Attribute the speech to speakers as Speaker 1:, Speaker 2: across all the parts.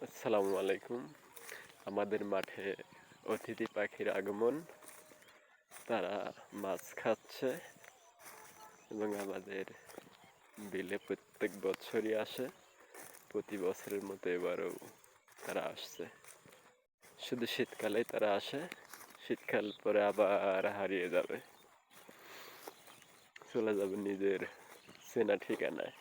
Speaker 1: আসসালামু আলাইকুম। আমাদের মাঠে অতিথি পাখির আগমন। তারা মাছ খাচ্ছে এবং আমাদের বিলে প্রত্যেক বছরই আসে। প্রতি বছরের মতো এবারও তারা আসছে। শুধু শীতকালেই তারা আসে, শীতকাল পরে আবার হারিয়ে যাবে, চলে যাবে নিজের চেনা ঠিকানায়।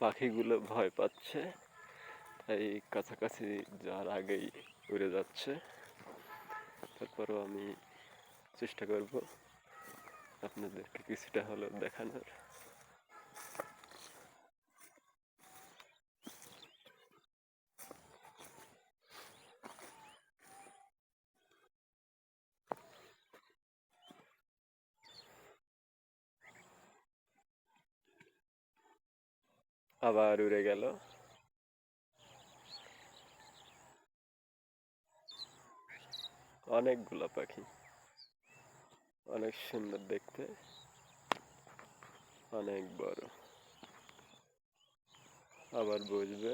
Speaker 1: পাখিগুলো ভয় পাচ্ছে, তাই কাছাকাছি যাওয়ার আগেই উড়ে যাচ্ছে। তারপরও আমি চেষ্টা করব আপনাদেরকে কিছুটা হলেও দেখানোর। আবার উড়ে গেল। অনেকগুলো পাখি, অনেক সুন্দর দেখতে, অনেক বড়। আবার বসবে।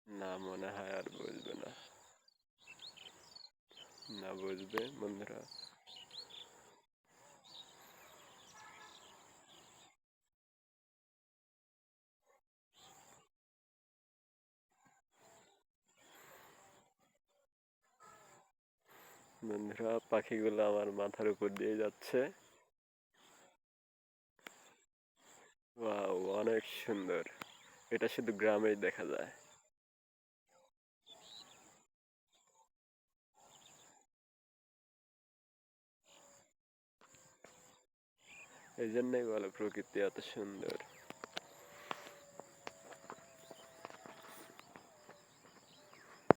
Speaker 1: না, মনে হয় আর বসবে না। না, বসবে বন্ধুরা। বন্ধুরা, পাখিগুলো আমার মাথার উপর দিয়ে যাচ্ছে। ওয়াও, অনেক সুন্দর। এটা শুধু গ্রামেই দেখা যায়। এই জন্যই বলে প্রকৃতি এত সুন্দর।